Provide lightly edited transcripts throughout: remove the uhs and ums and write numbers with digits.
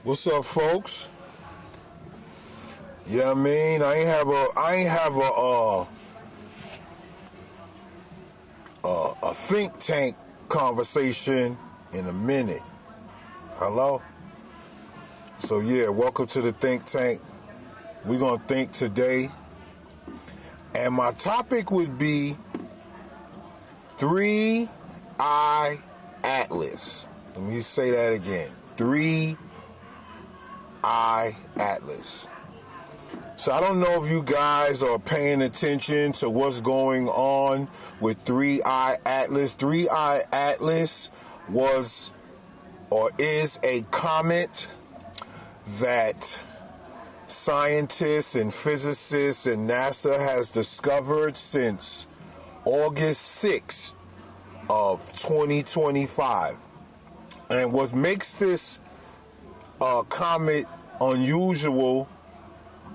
What's up, folks? Yeah, I mean, I ain't have a think tank conversation in a minute. Hello? So yeah, welcome to the think tank. We're gonna think today, and my topic would be 3-eye atlas. Let me say that again. 3-eye atlas. So I don't know if you guys are paying attention to what's going on with 3-eye atlas. 3-eye atlas was or is a comet that scientists and physicists and NASA has discovered since August 6th of 2025. And what makes this comet unusual,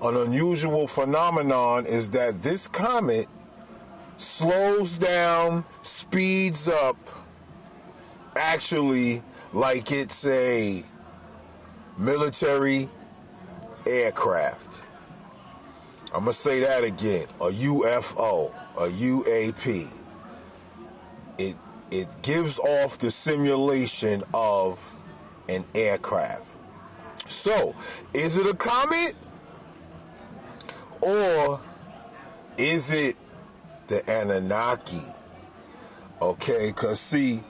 an unusual phenomenon, is that this comet slows down, speeds up, actually like it's a military aircraft. I'm going to say that again. A UFO, a UAP. It gives off the simulation of an aircraft. So, is it a comet? Or is it the Anunnaki? Okay, because see,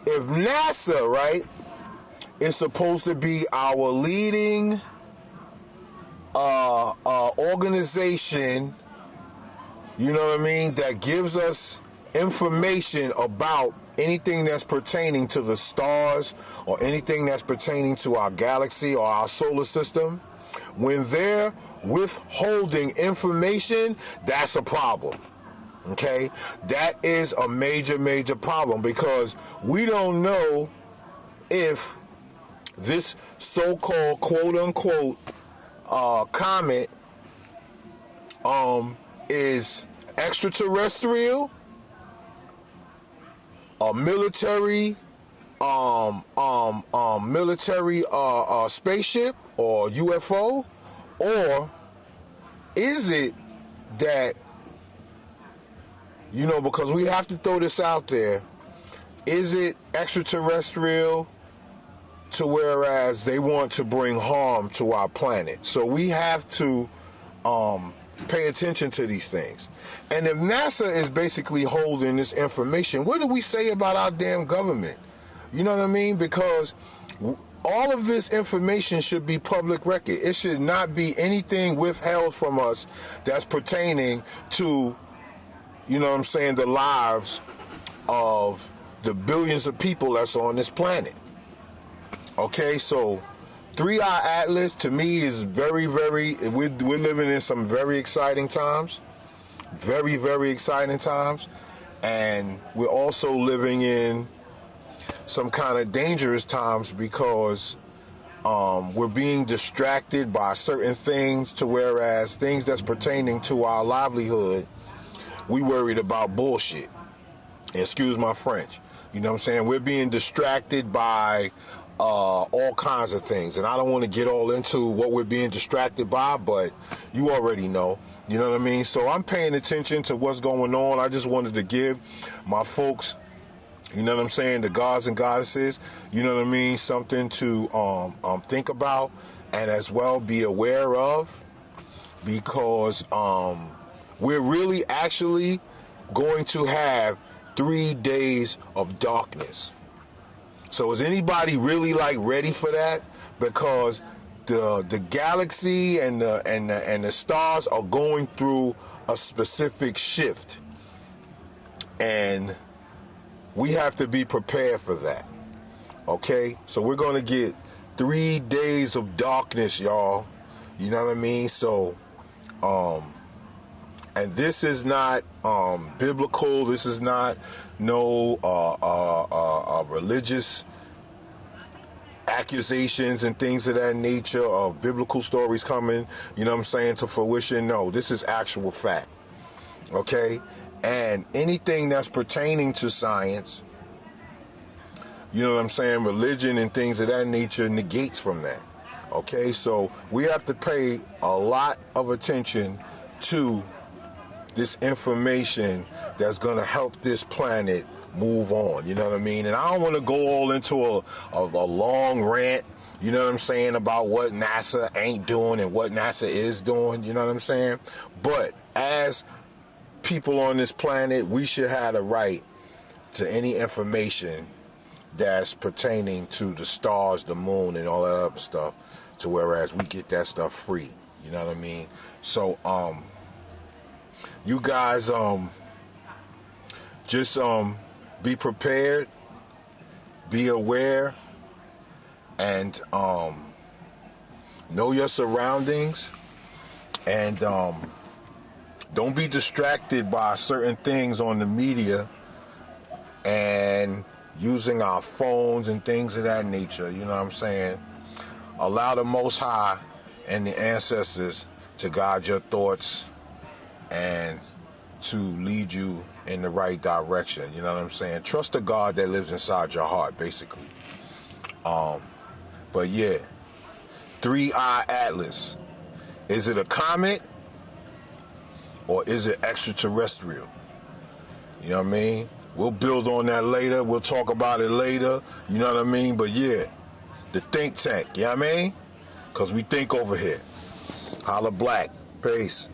if NASA, right, is supposed to be our leading organization, you know what I mean, that gives us information about anything that's pertaining to the stars or anything that's pertaining to our galaxy or our solar system, when they're withholding information, that's a problem. Okay? That is a major problem, because we don't know if this so-called quote-unquote comet is extraterrestrial, a military spaceship or UFO, or is it that, you know, because we have to throw this out there, is it extraterrestrial to whereas they want to bring harm to our planet? So we have to pay attention to these things. And if NASA is basically holding this information, what do we say about our damn government? You know what I mean? Because all of this information should be public record. It should not be anything withheld from us that's pertaining to, you know what I'm saying, the lives of the billions of people that's on this planet. Okay, so 3-eye atlas to me is very, we're living in some very exciting times. Very exciting times. And we're also living in some kind of dangerous times, because we're being distracted by certain things, to whereas things that's pertaining to our livelihood, we worried about bullshit. Excuse my French. You know what I'm saying? We're being distracted by all kinds of things, and I don't want to get all into what we're being distracted by, but you already know. You know what I mean? So I'm paying attention to what's going on. I just wanted to give my folks, you know what I'm saying, the gods and goddesses, you know what I mean, something to think about and as well be aware of, because we're really actually going to have 3 days of darkness. So is anybody really ready for that? Because the galaxy and the stars are going through a specific shift, and we have to be prepared for that. Okay, so we're gonna get 3 days of darkness, y'all. You know what I mean? So, and this is not biblical. This is not no religious accusations and things of that nature of biblical stories coming, you know what I'm saying, to fruition. No, this is actual fact. Okay? And anything that's pertaining to science, you know what I'm saying, religion and things of that nature negates from that. Okay, so we have to pay a lot of attention to this information that's going to help this planet move on. You know what I mean? And I don't want to go all into a long rant, you know what I'm saying, about what NASA ain't doing and what NASA is doing, you know what I'm saying? But as people on this planet, we should have the right to any information that's pertaining to the stars, the moon, and all that other stuff, to whereas we get that stuff free. You know what I mean? So, you guys, just, be prepared, be aware, and, know your surroundings, and, don't be distracted by certain things on the media and using our phones and things of that nature. You know what I'm saying? Allow the Most High and the ancestors to guide your thoughts and to lead you in the right direction. You know what I'm saying? Trust the God that lives inside your heart, basically. But yeah, 3-Eye Atlas. Is it a comet or is it extraterrestrial? You know what I mean? We'll build on that later. We'll talk about it later. You know what I mean? But yeah, the think tank. You know what I mean? Because we think over here. Holla black. Peace.